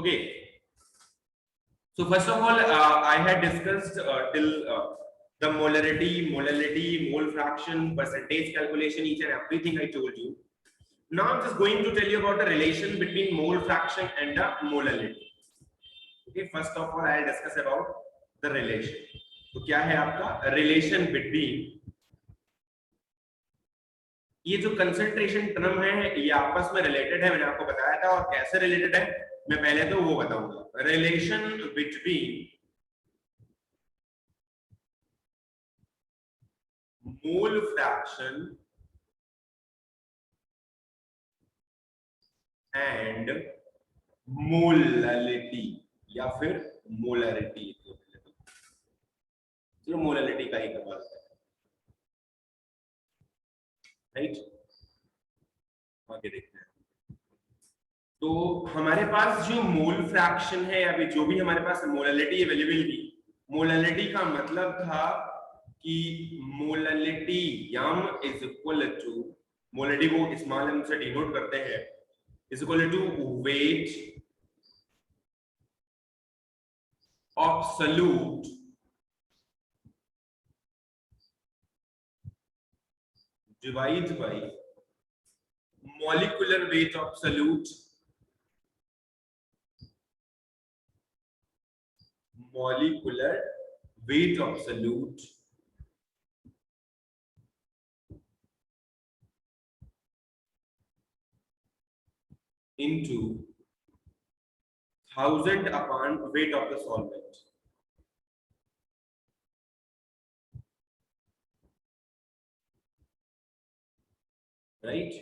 Okay, so first of all, I had discussed till the molality, mole fraction, percentage calculation, each and everything I told you. Now I'm just going to tell you about the relation between mole fraction and the molality. Okay, first of all, I'll discuss about the relation. तो क्या है आपका relation between, ये जो concentration term है ये आपस में रिलेटेड है, मैंने आपको बताया था, और कैसे रिलेटेड है मैं पहले तो वो बताऊंगा. Relation between mole fraction and molality या फिर मोलैरिटी. चलो मोलैलिटी का ही करवा देते हैं, राइट. आगे देखते हैं. तो हमारे पास जो मोल फ्रैक्शन है, अभी जो भी हमारे पास मोलैलिटी अवेलेबल थी, मोलैलिटी का मतलब था कि molality m is equal to, molality को स्मॉल एम से डिनोट करते हैं, is equal to weight of solute divided by molecular weight of solute into 1000 upon weight of the solvent. Right?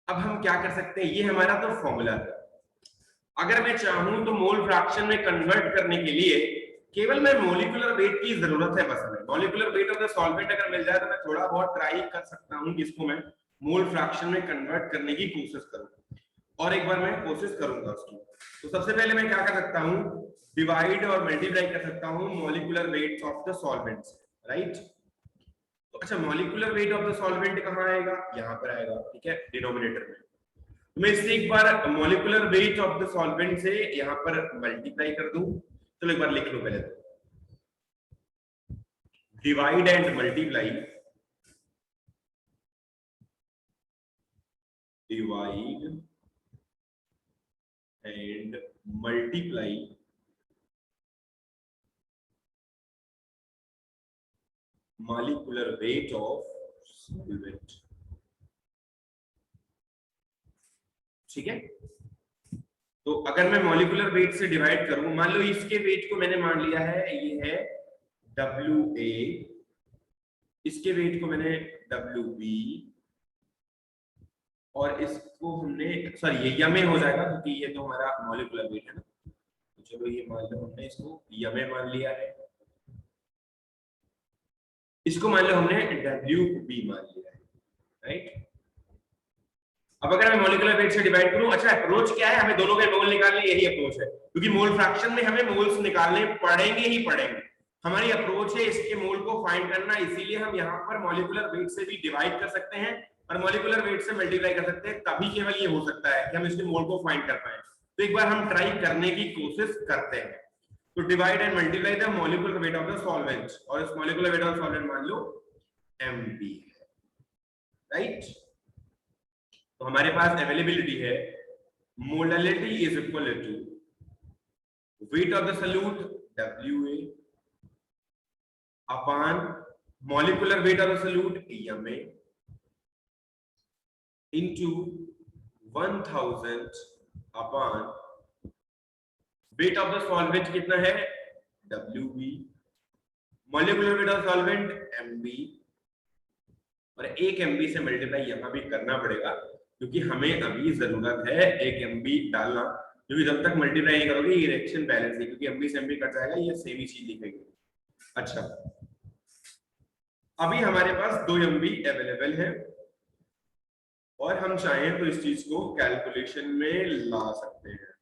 अब हम क्या कर सकते हैं, ये हमारा तो फॉर्मूला था. अगर मैं चाहूं तो मोल फ्रैक्शन में कन्वर्ट करने के लिए केवल मैं मोलिकुलर वेट की जरूरत है. बस हमें molecular weight of the solvent अगर मिल जाए तो मैं थोड़ा बहुत ट्राई कर सकता हूं कि इसको मैं मोल फ्रैक्शन में कन्वर्ट करने की कोशिश करूं, और एक बार मैं कोशिश करूंगा उसकी. तो सबसे पहले मैं क्या कर सकता हूं, डिवाइड और मल्टीप्लाई कर सकता हूं molecular weight of the solvents, right. तो अच्छा, molecular weight of the solvent कहां आएगा, यहां पर आएगा, ठीक है, डिनोमिनेटर में. तो मैं इससे एक बार molecular weight of the solvent से यहां पर मल्टीप्लाई कर दूं. चलो एक बार लिख लो पहले तो, divide and multiply, divide and multiply molecular weight of solvent. ठीक है. तो अगर मैं मॉलिक्यूलर वेट से डिवाइड करूं, मान लो इसके वेट को मैंने मान लिया है ये है WA, इसके वेट को मैंने WB, और इसको हमने, सॉरी ये यमे हो जाएगा क्योंकि ये तो हमारा मॉलिक्यूलर वेट है ना. तो चलो ये मान लो हमने इसको यमे मान लिया है, इसको मान लो हमने WB मान लिया है, राइट. अब अगर मैं मॉलिक्यूलर वेट से डिवाइड करूं, अच्छा अप्रोच क्या है, हमें दोनों के मोल निकालने, यही अप्रोच है, क्योंकि मोल फ्रैक्शन में हमें मोल्स निकालने पड़ेंगे ही पड़ेंगे. हमारी अप्रोच है इसके मोल को फाइंड करना, इसीलिए हम यहाँ पर मॉलिक्यूलर वेट से भी डिवाइड कर सकते हैं और मॉलिक्यूलर वेट से मल्टीप्लाई कर सकते हैं. तभी केवल ये हो सकता है कि हम इसके मोल को फाइंड कर पाए. तो एक बार हम ट्राई करने की कोशिश करते हैं. तो divide and multiply the molecular weight of the solvent, और इस मॉलिक्यूलर वेट ऑफ सॉल्वेंट मान लो MB है, राइट. तो हमारे पास अवेलेबिलिटी है molality is equal to weight of the solute WA upon molecular weight of the solute MA into 1000 upon weight of the solvent कितना है WB, molecular weight of solvent MB, और 1 MB से multiply यहां भी करना पड़ेगा क्योंकि हमें अभी जरूरत है 1 MB डालना, क्योंकि जब तक मल्टीप्लाई नहीं करोगे ये रिएक्शन बैलेंस है, क्योंकि MB से MB कट जाएगा, ये सेम ही चीज दिखेगी. अच्छा, अभी हमारे पास 2 MB अवेलेबल है और हम चाहें तो इस चीज को कैलकुलेशन में ला सकते हैं.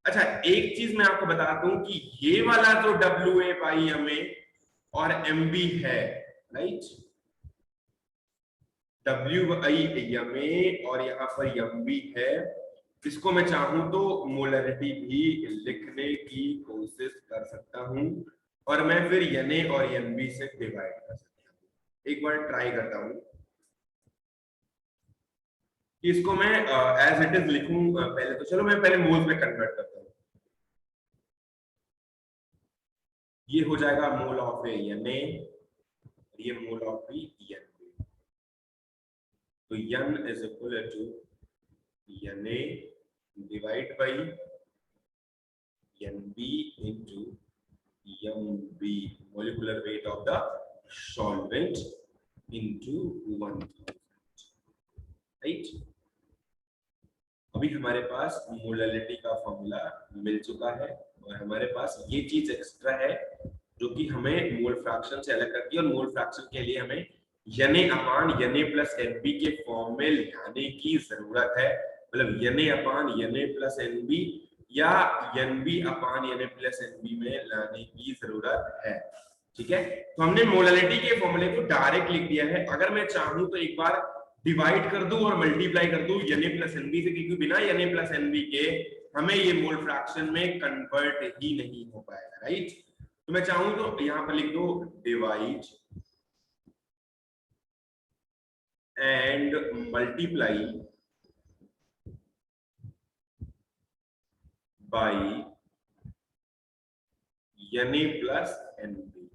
अच्छा, एक चीज मैं आपको बता दूं कि ये वाला जो WA बाई MA और MB है, राइट। WI यमे और यहाँ पर यम भी है, इसको मैं चाहूं तो मोलरिटी भी लिखने की कोशिश कर सकता हूं और मैं फिर यने और यनबी से डिवाइड कर सकता हूं। एक बार ट्राई करता हूं कि इसको मैं एज इट इज लिखूं। पहले तो चलो मैं पहले मोल्स में कन्वर्ट करता हूं। ये हो जाएगा मोल ऑफ ए यने, ये मोल ऑफ बी यन। तो N is equal to N A divide by NB into MB, molecular weight of the solvent into 1000, right? अभी हमारे पास मोलरिटी का फॉर्मूला मिल चुका है और हमारे पास ये चीज एक्स्ट्रा है जो कि हमें मोल फ्रैक्शन से अलग करती है, और मोल फ्रैक्शन के लिए हमें यने अपान यने प्लस एनबी के फॉर्म में लाने की जरूरत है। मतलब यने अपान यने प्लस एनबी या एनबी अपान यने प्लस एनबी में लाने की जरूरत है। ठीक है, तो हमने मोलरिटी के फॉर्मूले को डायरेक्ट लिख दिया है। अगर मैं चाहूं तो एक बार डिवाइड कर दूं और मल्टीप्लाई कर दूं यने प्लस एनबी से, क्योंकि बिना यने प्लस एनबी के हमें ये मोल फ्रैक्शन में कन्वर्ट ही नहीं हो पाएगा, राइट। तो मैं चाहूं तो यहां पर लिख दो divide and multiply by N A plus NB,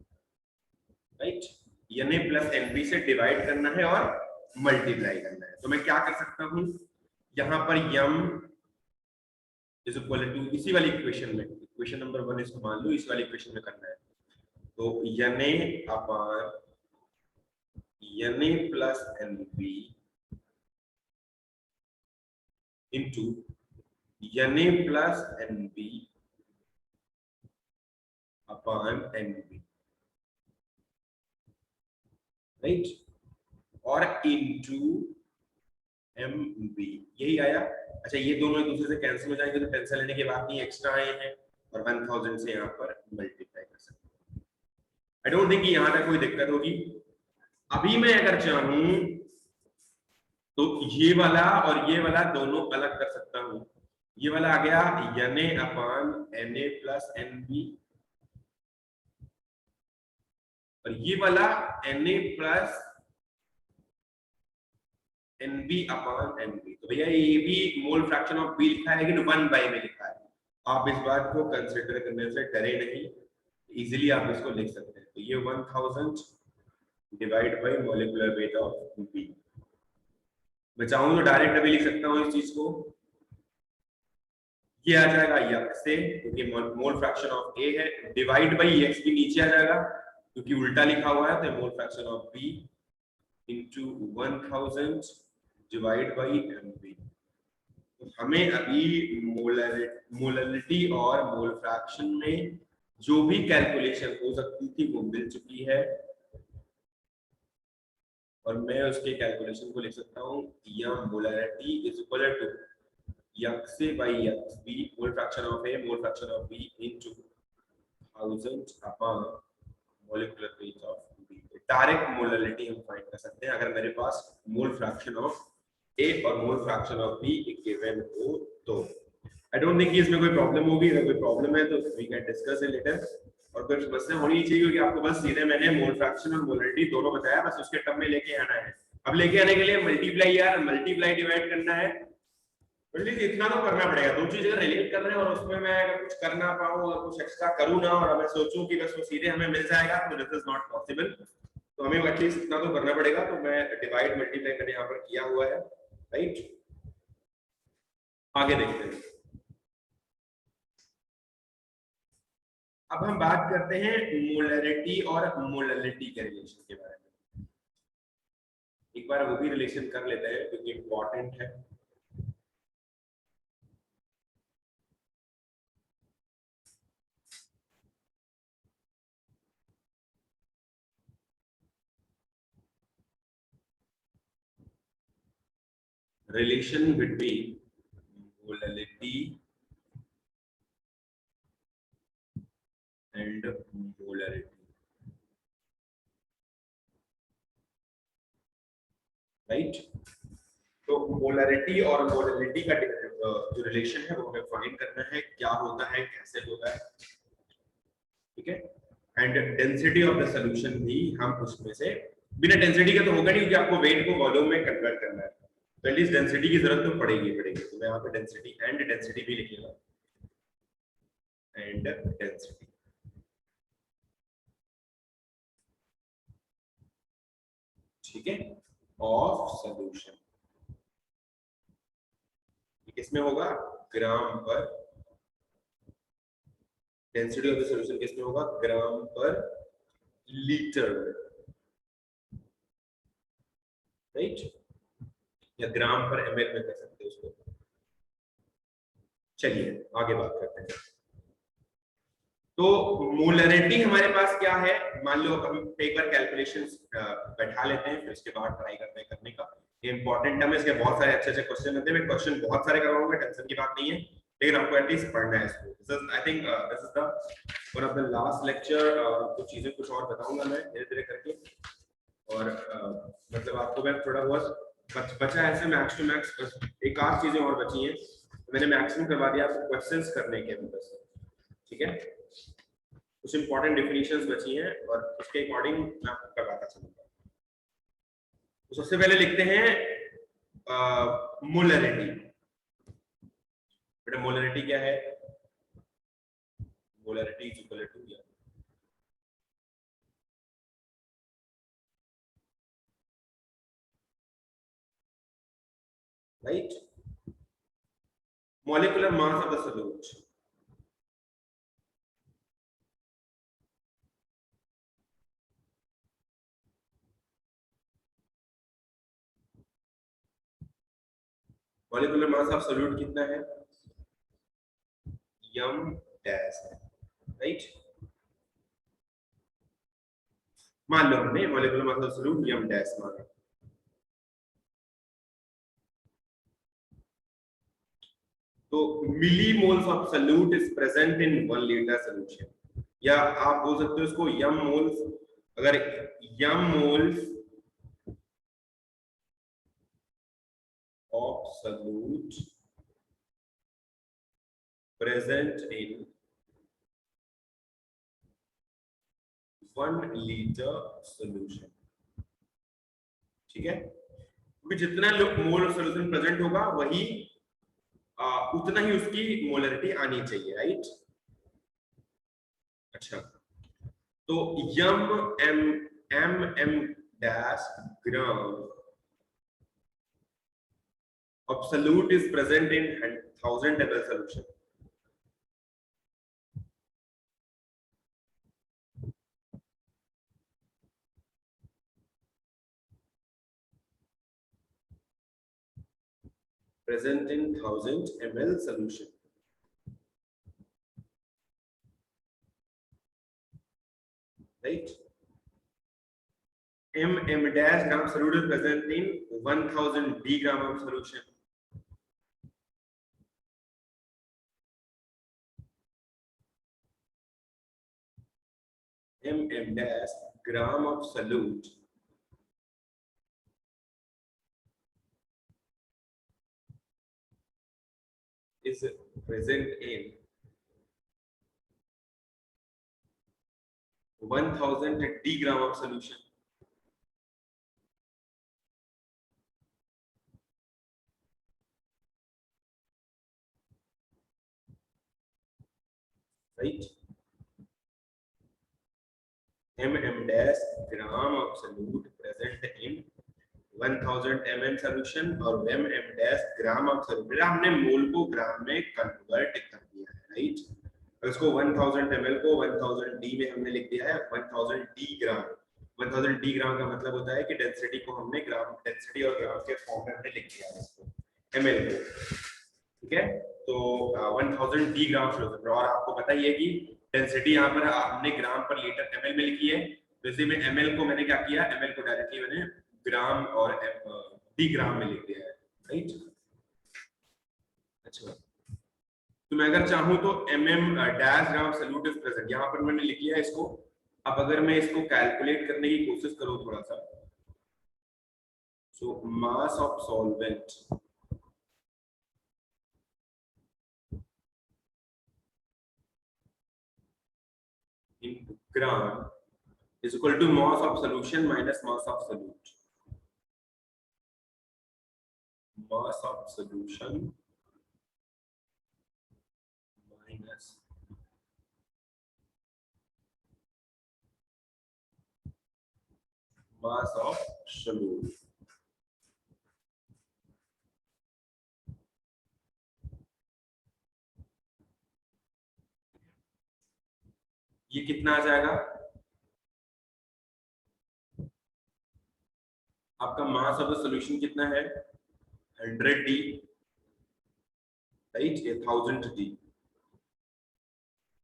right. N A plus NB से डिवाइड करना है और मल्टीप्लाई करना है। तो मैं क्या कर सकता हूं, यहां पर यम इज इक्वल टू इसी वाली इक्वेशन में, इक्वेशन नंबर 1 इसको मान लो, इस वाली इक्वेशन में करना है। तो N A upon N A plus NB into N A plus NB upon NB, right, और इंटू एम बी, यही आया। अच्छा, ये दोनों एक दूसरे से कैंसिल हो जाएंगे तो टेंशन लेने की बात नहीं, एक्स्ट्रा आए हैं और 1000 से यहाँ पर मल्टीप्लाई कर सकते हैं। आई डोंट थिंक यहाँ तक कोई दिक्कत होगी। अभी मैं अगर चाहूं तो ये वाला और ये वाला दोनों अलग कर सकता हूं। ये वाला आ गया N A upon N A plus N B, और ये वाला N A plus NB upon NB. तो भैया ये भी मोल फ्रैक्शन ऑफ बी लिखा है लेकिन 1/, में लिखा है। आप इस बात को कंसीडर करने से डरे नहीं, इजीली आप इसको लिख सकते हैं। तो ये 1000 divide by molecular weight of B. मैं चाहूं तो डायरेक्ट अभी लिख सकता हूं इस चीज को, ये आ जाएगा यक्स से क्योंकि मोल फ्रैक्शन ऑफ ए है, डिवाइड बाय एक्स भी नीचे आ जाएगा क्योंकि उल्टा लिखा हुआ है, तो mole fraction of B into 1000 divide by MB. तो हमें अभी मोलरिटी और मोल फ्रैक्शन में जो भी कैलकुलेशन हो सकती थी वो मिल चुकी है, और मैं उसके कैलकुलेशन को लिख सकता हूं या molarity is equal to x से by x B mole fraction of A mole fraction of B into 1000 upon molecular weight of B. Direct molarity हम फाइंड कर सकते हैं अगर मेरे पास मोल फ्रैक्शन ऑफ ए और मोल फ्रैक्शन ऑफ बी गिवन हो तो। आई डोंट थिंक इसमें कोई प्रॉब्लम होगी। अगर कोई प्रॉब्लम है तो we can discuss it later, और कोई समस्या होनी चाहिए क्योंकि आपको बस सीधे मैंने मोल फ्रैक्शन और मोलरिटी दोनों बताया, बस उसके टर्म में लेके आना है। अब लेके आने के लिए मल्टीप्लाई यार मल्टीप्लाई डिवाइड करना है, एटलीस्ट इतना तो करना पड़ेगा। दो चीज अगर रिलेट कर रहे हैं और उसमें मैं अगर कुछ कर ना पाऊं और कुछ एक्स्ट्रा करूं ना और मैं सोचूं कि बस वो सीधे हमें मिल जाएगा तो दिस इज नॉट पॉसिबल। तो हमें एटलीस्ट इतना तो करना पड़ेगा। तो मैं डिवाइड मल्टीप्लाई मैंने यहाँ पर किया हुआ है, राइट। आगे देखते हैं। अब हम बात करते हैं मोलरिटी और मोलरिटी के रिलेशन के बारे में। एक बार वो भी रिलेशन कर लेते हैं क्योंकि इंपॉर्टेंट है। Relation between molarity and molarity. Right. तो मोलरिटी और मोलरिटी का जो रिलेशन है वो हमें फाइंड करना है, क्या होता है, कैसे होता है, ठीक है। And density of the solution भी हम उसमें से, बिना डेंसिटी के तो होगा नहीं, क्योंकि आपको वेट को वॉल्यूम में कन्वर्ट करना है, तो एटलीस्ट डेंसिटी की जरूरत तो पड़ेगी। तो मैं यहाँ पे डेंसिटी एंड डेंसिटी भी लिख लूंगा, एंड डेंसिटी, ठीक है, ऑफ सॉल्यूशन। किसमें होगा, ग्राम पर, डेंसिटी ऑफ द सॉल्यूशन किसमें होगा, ग्राम पर लीटर, राइट, या ग्राम पर एमएल में कर सकते हैं उसको। चलिए आगे बात करते हैं। तो मोलरिटी हमारे पास क्या है, मान लो हम एक बार कैलकुलेशंस बैठा लेते हैं, फिर उसके बाद ट्राई करते हैं करने का। ये इंपॉर्टेंट है, इसके बहुत सारे अच्छे अच्छे क्वेश्चन होते हैं, मैं क्वेश्चन बहुत सारे करवाऊंगा, टेंशन की बात नहीं है, लेकिन आपको एटलीस्ट पढ़ना है इसको। I think this is the one of the last lecture. कुछ चीजें कुछ और बताऊंगा मैं धीरे धीरे करके, और मतलब आपको मैं थोड़ा बहुत बचा है ऐसे मैक्स टू मैक्स, बस एक आध चीजें और बची हैं, मैंने मैक्सिमम करवा दिया आपको क्वेश्चंस करने के बस, ठीक है। कुछ इंपॉर्टेंट डेफिनेशंस बची हैं और उसके अकॉर्डिंग मैं आपको करवाता चलूंगा। तो सबसे पहले लिखते हैं मोलरिटी। बेटा मोलरिटी क्या है, molarity is equal to, right, molecular mass of the solute, molecular mass of solute कितना है, m डैश है, राइट। मान लो हमने molecular mass of solute m dash माना, तो millimoles of solute is present in 1 litre solution, या आप बोल सकते हो इसको यम मोल्स। अगर M moles of solute present in 1 litre solution, ठीक है, क्योंकि जितना मोल सॉल्यूशन प्रेजेंट होगा वही उतना ही उसकी मोलरिटी आनी चाहिए, राइट। अच्छा, तो M M dash gram of solute is present in 1000 ml solution, present in 1000 ml solution, right. m dash gram solute is present in 1000 d gram of solution, m dash gram of solute is present in 1000 d gram of solution, right. m dash gram of solute present in 1000 ml solution और m dash gram of solute, हमने मोल को ग्राम में convert कर दिया है, right. इसको 1000 ml को 1000 d में हमने लिख दिया है 1000 d ग्राम। 1000 d ग्राम का मतलब होता है कि डेंसिटी को हमने ग्राम, डेंसिटी और ग्राम के फॉर्म में हमने लिख दिया है इसको, ml को, ठीक है। तो 1000 d ग्राम सॉल्यूशन, और आपको पता ही है कि डेंसिटी यहाँ पर हमने ग्राम पर लीटर ml में लिखी है, तो इसी में ml को मैंने क्या किया, ml को डायरेक्टली मैंने ग्राम और d ग्राम में लिख दिया है, राइट। अच्छा, तो मैं अगर चाहूं तो dash gram solute is present, यहां पर मैंने लिख लिया है इसको। अब अगर मैं इसको कैलकुलेट करने की कोशिश करूं थोड़ा सा, So mass of solvent in gram is equal to mass of solution minus mass of solute. Mass of solution minus mass of solute. ये कितना आ जाएगा? आपका मास ऑफ द सॉल्यूशन कितना है? 100 D, राइट? ये 1000 D,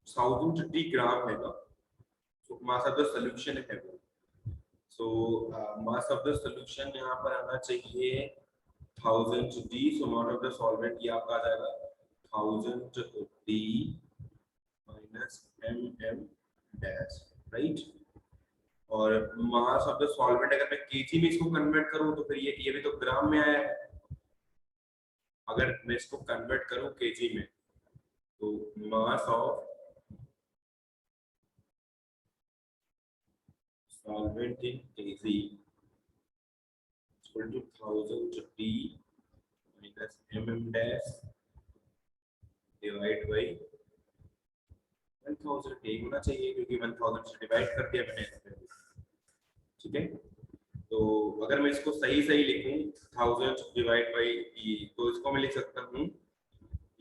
1000 D ग्राम है ना, तो मास ऑफ द सॉल्यूशन है वो। सो मास ऑफ द सॉल्यूशन यहाँ पर आना चाहिए 1000 D, so mass of the solvent ये आपका आ जाएगा 1000 D minus mm dash, right? और मास ऑफ द सॉल्वेंट अगर मैं केजी में इसको कन्वर्ट करूं तो फिर ये भी तो ग्राम में आया है। अगर मैं इसको कन्वर्ट करूं केजी में तो mass of solvent in KG equal to 1000 D minus mm dash divide by 1000 D होना चाहिए, क्योंकि 1000 से डिवाइड कर दिया मैंने, ठीक है? तो अगर मैं इसको सही सही लिखूं 1000 डिवाइड बाय E, तो इसको मैं लिख सकता हूं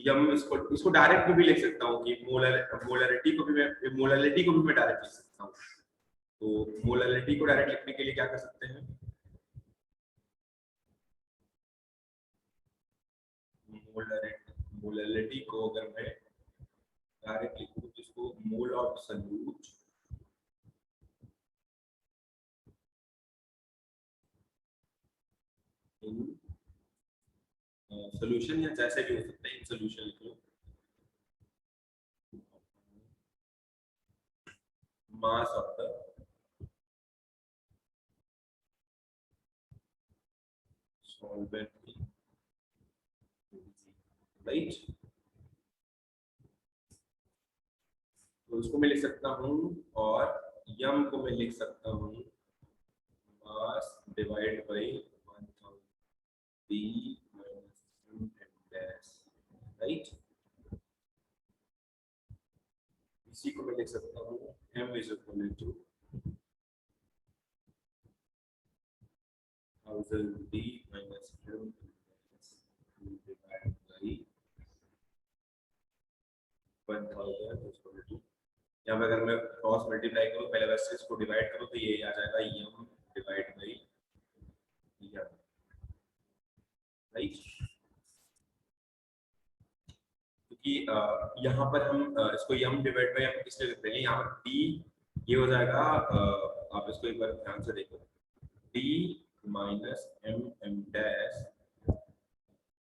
यम, इसको डायरेक्ट भी लिख सकता हूं कि मोलैरिटी को भी मैं डायरेक्ट लिख सकता हूं। तो मोलैरिटी को डायरेक्ट लिखने के लिए क्या कर सकते हैं? मोलैरिटी को अगर मैं डायरेक्ट लिखूं तो इसको mole of solute in solution, या जैसे भी हो सकता है, इन सॉल्यूशन लिख लो, mass of the solvent, right? तो इसको मैं लिख सकता हूं, और यम को मैं लिख सकता हूं mass divide by 1000 D minus m dash, right? इसी को मैं लिख सकता हूं m is equal to 1000 D minus m divided by 1000 is equal to, यहाँ पे अगर मैं क्रॉस मल्टीप्लाई करूँ पहले वर्सेस को डिवाइड करूँ तो ये आ जाएगा m divide by m, right? क्योंकि यहाँ पर हम इसको m डिवाइड बाय m किससे लिखते हैं? यहाँ पर d ये हो जाएगा, आप इसको एक बार ध्यान से देखो, d minus m dash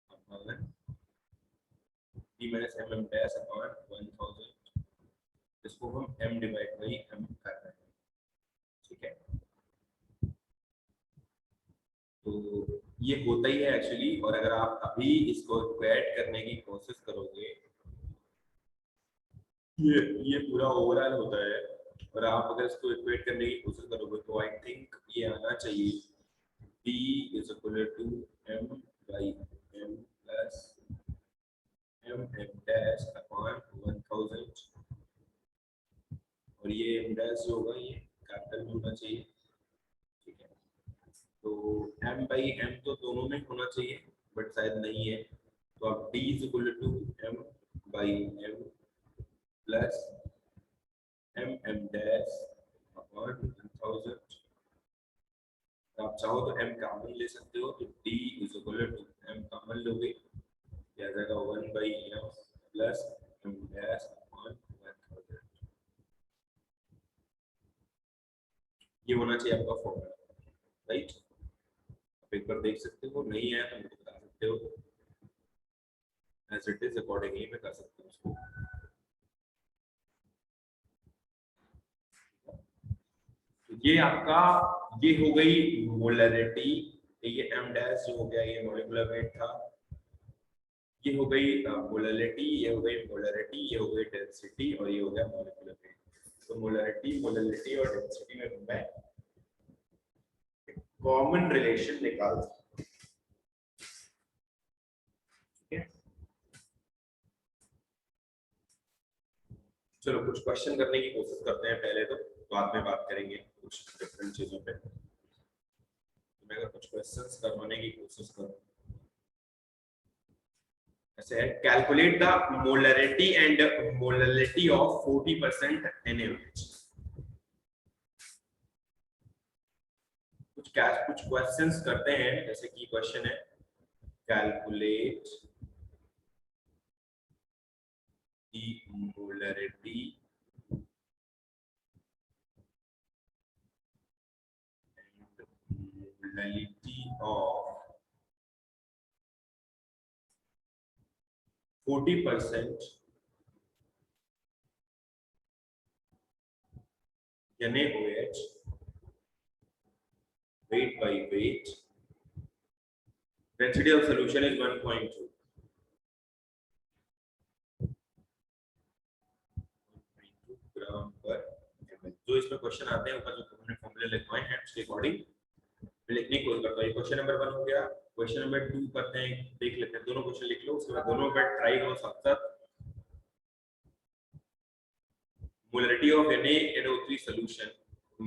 upon d minus m dash upon 1000, इसको हम m डिवाइड बाय m कर रहे हैं, ठीक है? तो ये होता ही है एक्चुअली, और अगर आप अभी इसको इक्वेट करने की कोशिश करोगे, ये पूरा ओवरऑल होता है, और आप अगर इसको इक्वेट करने की कोशिश करोगे तो आई थिंक ये आना चाहिए d is equal to m by m plus m dash upon 1000, और ये m dash जो होगा ये कैपिटल में होना चाहिए, ठीक है? तो m by m तो दोनों में होना चाहिए, बट शायद नहीं है, तो आप d is equal to m by m plus m dash upon 1000, आप चाहो तो m कॉमन ले सकते हो, तो d is equal to m common लोगे, ये आ जाएगा 1 by m plus m dash upon 1000, ये होना चाहिए आपका फॉर्मूला, राइट? आप एक बार देख सकते हो, नहीं है तो मुझे बता सकते हो, एज इट इज अकॉर्डिंगली मैं कर सकता हूँ उसको। ये आपका ये हो गई मोलैरिटी ये m डैश जो हो गया ये मॉलिक्यूलर वेट था, ये हो गई मोलरिटी, ये हो गई मोलरिटी, ये हो गई डेंसिटी और ये हो गया मॉलिक्यूलर वेट। तो मोलरिटी, मोलरिटी और डेंसिटी में मैं कॉमन रिलेशन निकाल सकता हूं। ठीक है, चलो कुछ क्वेश्चन करने की कोशिश करते हैं पहले, तो बाद में बात करेंगे कुछ डिफरेंट चीजों पे। तो मैं अगर कुछ क्वेश्चंस करवाने की कोशिश करूं, ऐसे है, calculate the molarity and molarity of 40% NaOH। कुछ क्वेश्चंस करते हैं, जैसे कि क्वेश्चन है calculate the molarity molarity of 40% NaOH weight by weight, density of solution is 1.2 ग्राम पर ml। जो इसमें क्वेश्चन आते हैं ऊपर जो हमने फॉर्मूले लिखवाए हैं उसके अकॉर्डिंग लिखने की कोशिश करता हूं। क्वेश्चन नंबर 1 हो गया। क्वेश्चन नंबर 2 करते हैं, देख लेते हैं, दोनों क्वेश्चन लिख लो, उसके बाद दोनों पे ट्राई करो साथ साथ। Molarity of NaNO3 solution,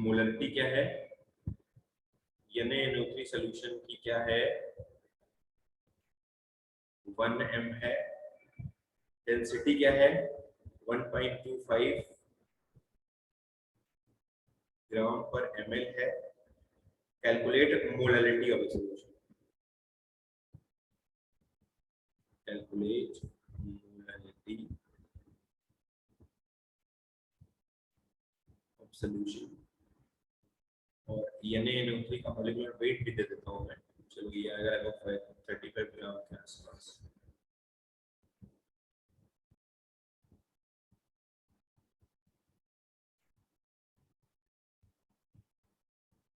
molarity क्या है NaNO3 सॉल्यूशन की, क्या है 1 m है, डेंसिटी क्या है 1.25 ग्राम पर ml है। Calculate molarity of solution, calculate molarity of solution, और NaNO3 का मॉलिक्यूलर वेट भी दे देता हूं मैं। चलो ये आएगा लगभग 35 ग्राम के आसपास।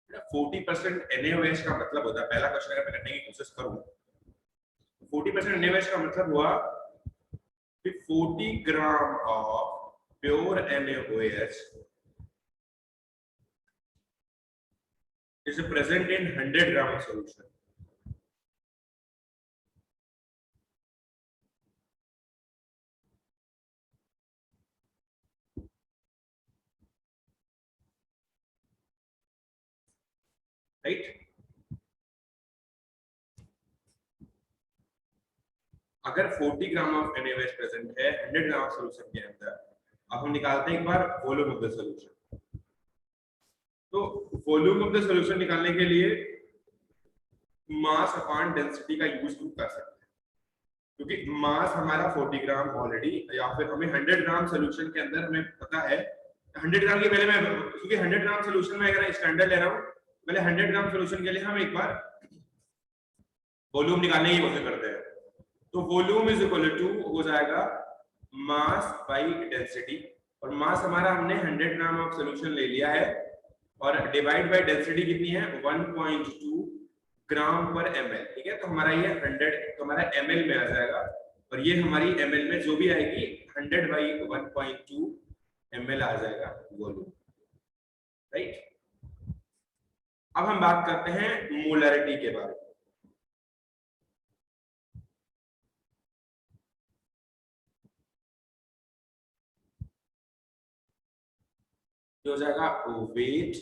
ना 40% NaOH का मतलब होता है, पहला क्वेश्चन अगर मैं करने की कोशिश करूं, 40% NaOH का मतलब हुआ कि 40 gram of pure NaOH is present in 100 gram of solution। Right, अगर 40 ग्राम ऑफ NaOH प्रेजेंट है 100 ग्राम ऑफ सॉल्यूशन के अंदर, अब हम निकालते हैं एक बार वॉल्यूम ऑफ द सॉल्यूशन। तो वॉल्यूम ऑफ द सॉल्यूशन निकालने के लिए मास अपॉन डेंसिटी का यूज कर सकते हैं, क्योंकि मास हमारा 40 ग्राम ऑलरेडी, या फिर हमें 100 ग्राम सॉल्यूशन के अंदर हमें पता है 100 ग्राम के पहले मैं, क्योंकि 100 ग्राम सॉल्यूशन में अगर स्टैंडर्ड ले रहा हूं, पहले 100 ग्राम सॉल्यूशन के लिए हम एक बार वॉल्यूम निकालने की कोशिश करते हैं। तो वॉल्यूम इज इक्वल टू हो जाएगा मास बाई डेंसिटी, और मास हमारा हमने 100 ग्राम ऑफ सॉल्यूशन ले लिया है, और डिवाइड बाय डेंसिटी कितनी है 1.2 ग्राम पर ml। ठीक है, तो हमारा ये 100 तो हमारा ml में आ जाएगा, और ये हमारी ml में जो भी आएगी 100 बाई 1.2 ml आ जाएगा वॉल्यूम। राइट, अब हम बात करते हैं मोलरिटी के बारे में। हो जाएगा weight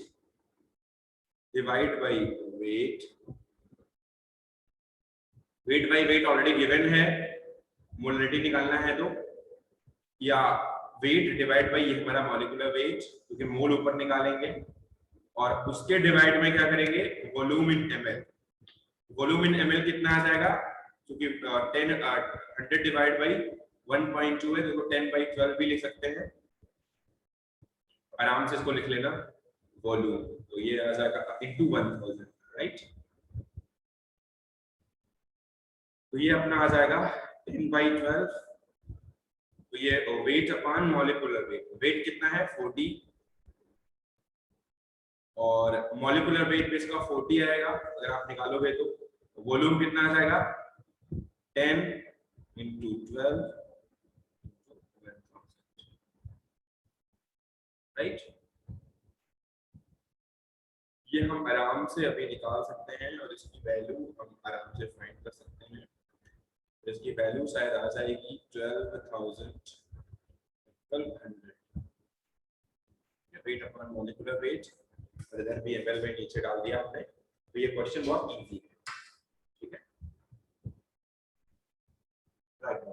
divide by wait, weight by wait already given है, मोलरिटी निकालना है तो, या वेट डिवाइड बाई ये हमारा मॉलिक्यूलर वेट, क्योंकि मोल ऊपर निकालेंगे, और उसके डिवाइड में क्या करेंगे वॉल्यूम इन ml। वॉल्यूम इन ml कितना आ जाएगा, क्योंकि 100 डिवाइड बाई 1.2 है, देखो 10 बाई 12 भी लिख सकते हैं, आराम से इसको लिख लेना वॉल्यूम। तो ये आ जाएगा इनटू 1000। राइट, तो ये अपना आ जाएगा 10 बाई 12। तो ये weight upon molecular weight, weight कितना है 40, और मॉलिक्यूलर वेट पे इसका 40 आएगा अगर आप निकालोगे तो। वॉल्यूम कितना आ जाएगा 10 into 12 राइट। ये हम आराम से अभी निकाल सकते हैं और इसकी वैल्यू हम आराम से फाइंड कर सकते हैं। इसकी वैल्यू शायद आ जाएगी 12,1200 वेट अपॉन मॉलिक्यूलर वेट, और इधर भी ml में नीचे डाल दिया आपने। तो ये क्वेश्चन बहुत इजी है, ठीक है। राइट,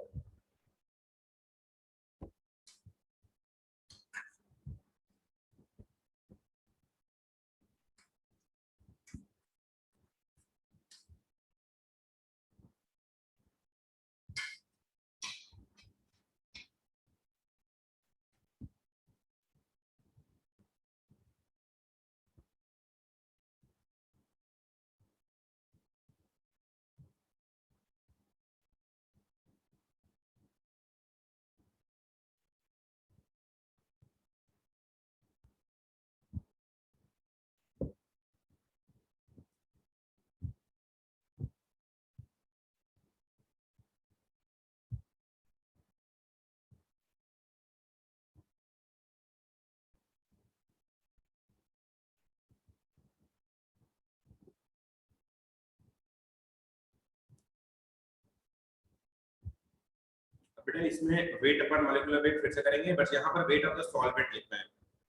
बेटा इसमें वेट अपॉन मॉलिक्यूलर वेट फिर से करेंगे, बस यहाँ पर वेट ऑफ द सॉल्वेंट लिखना है।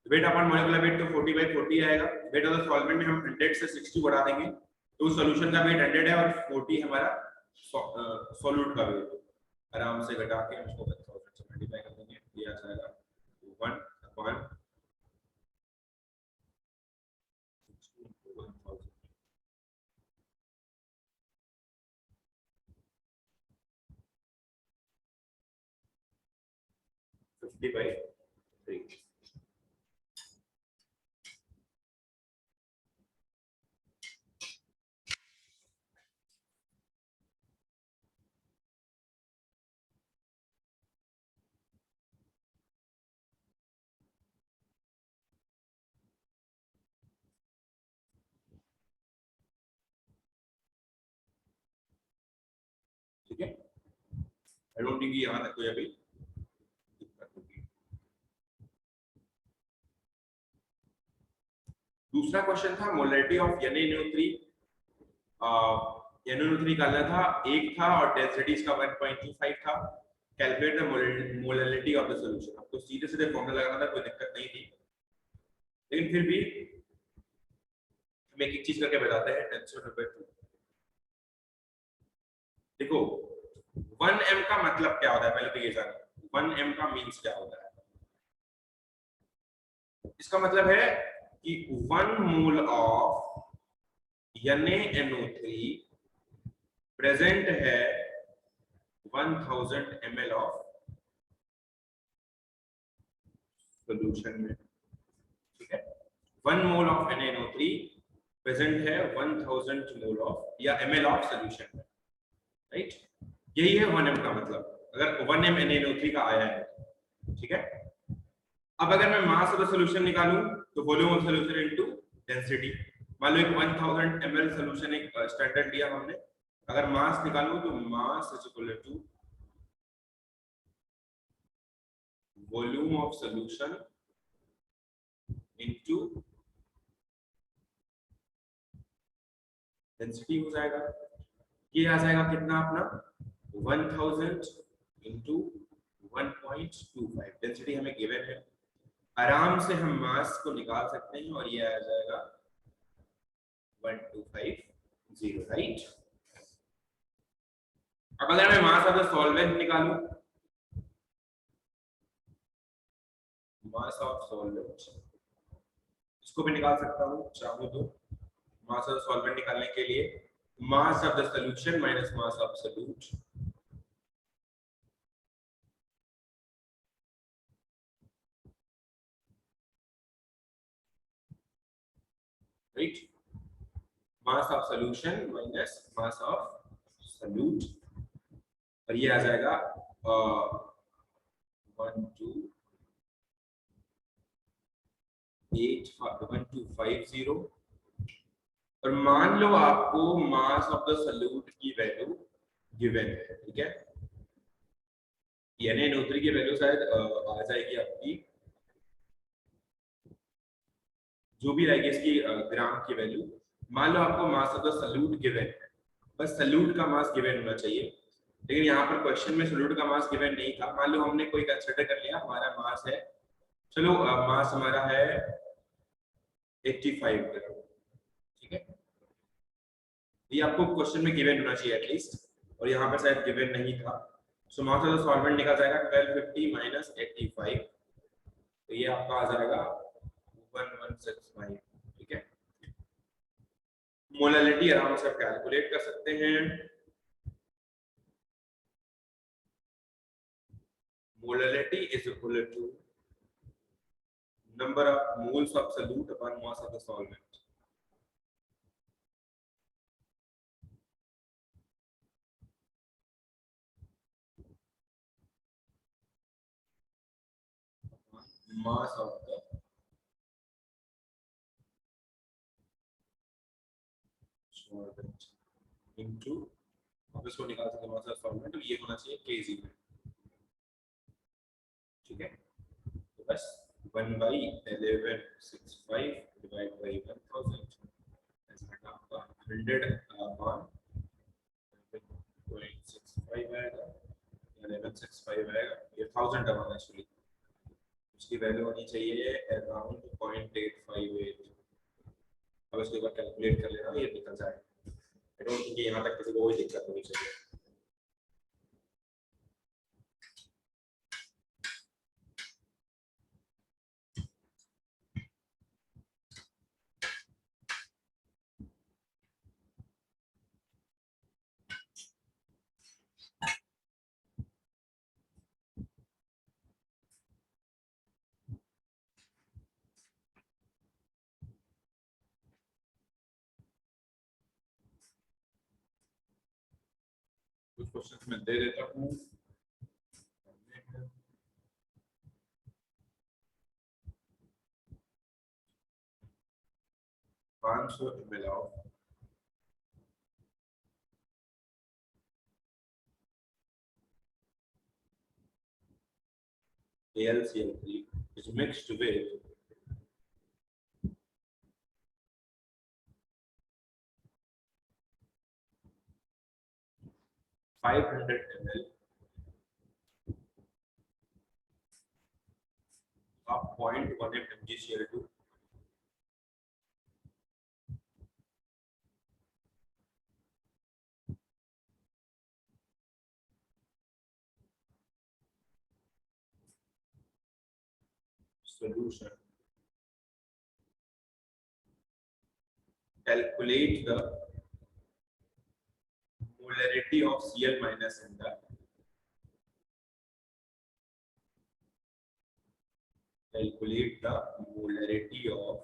वेट अपॉन मॉलिक्यूलर वेट तो 40/40 आएगा। वेट ऑफ द सॉल्वेंट में हम 100 से 60 बढ़ा देंगे तो सॉल्यूशन का वेट 100 है और 40 हमारा सॉल्यूट का वेट। आराम से घटा के हम इसको 1000 से मल्टीप्लाई कर देंगे, ये आ जाएगा 1 अपॉन 50/3। ठीक है, आई डोंट थिंक यहाँ तक कोई अभी दिक्कत होगी। दूसरा क्वेश्चन था मोलरिटी ऑफ NaNO3। NaNO3 निकालना था, एक था और डेंसिटी इसका 1.25 था। Calculate the molarity of the solution. आपको सीधे सीधे फॉर्मूला लगाना था, कोई दिक्कत नहीं थी, लेकिन फिर भी हम एक एक चीज करके बताते हैं। 10^2। देखो 1m का मतलब क्या होता है पहले तो ये जानो। 1m का मीन्स क्या होता है? इसका मतलब है कि 1 मोल ऑफ NaNO3 प्रेजेंट है 1000 ml ऑफ सॉल्यूशन में, ठीक है। 1 मोल ऑफ NaNO3 प्रेजेंट है 1000 मोल ऑफ या ml ऑफ सॉल्यूशन में, राइट। यही है 1m का मतलब, अगर 1m NaNO3 का आया है, ठीक है। अब अगर मैं मास ऑफ द सॉल्यूशन निकालूं तो volume of solution into density. मान लो एक 1000 ml सॉल्यूशन एक स्टैंडर्ड लिया हमने, अगर मास निकालूं तो mass is equal to volume of solution into density हो जाएगा। ये आ जाएगा कितना अपना 1000 इनटू 1.25। डेंसिटी हमें गिवन है, आराम से हम मास को निकाल सकते हैं और ये आ जाएगा 1250, राइट। अब अगर मैं मास ऑफ द सॉल्वेंट निकालूं, मास ऑफ सॉल्वेंट इसको भी निकाल सकता हूं चाहूं तो। मास ऑफ सॉल्वेंट निकालने के लिए मास of the solution minus mass of solute, right. Mass of solution minus mass of solute, और ये आ जाएगा 128 250 और मान लो आपको मास ऑफ द सॉल्यूट की वैल्यू गिवन है, ठीक है। Na-NO3 की वैल्यू शायद आ जाएगी आपकी, जो भी रहेगी इसकी ग्राम की वैल्यू। मान लो आपको मास ऑफ द सॉल्यूट गिवन है, बस सॉल्यूट का मास गिवन होना चाहिए, लेकिन यहाँ पर क्वेश्चन में सॉल्यूट का मास गिवन नहीं था। मान लो हमने कोई कंसीडर कर लिया, हमारा मास है, चलो मास हमारा है 85 ग्राम, ठीक है। ये आपको क्वेश्चन में गिवन होना चाहिए एटलीस्ट, और यहाँ पर शायद गिवन नहीं था। सो मास ऑफ द सॉल्वेंट निकल जाएगा 1250 माइनस 85, तो ये आपका आ जाएगा 1165, ठीक है। मोलालिटी आराम से कैलकुलेट कर सकते हैं। Molality is equal to number of moles of solute upon mass of the solvent. Mass of the solvent into, अब इसको निकाल सकते हैं mass of the solvent, तो ये होना चाहिए kg में, ठीक है। तो बस 1/1165 डिवाइड बाय 1000 ऐसा आपका 100 अपॉन 0.65 आएगा, 1165 आएगा, ये 1000 अपॉन एक्चुअली उसकी वैल्यू होनी चाहिए अराउंड 0.858। अब इसके ऊपर कैलकुलेट कर लेना, ये निकल जाएगा। आई डोंट थिंक यहाँ तक किसी को कोई दिक्कत होनी चाहिए। कुछ क्वेश्चंस मैं दे देता हूँ। 500 ml of AlCl3 is mixed with 500 ml of 0.18 MgCl2 solution. Calculate the molarity of Cl minus in the calculate the molarity of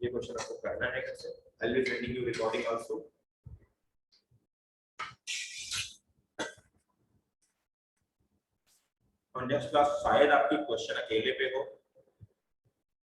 ये क्वेश्चन आपको करना है कैसे। I'll be sending you recording also. और नेक्स्ट क्लास शायद आपकी question अकेले पे हो,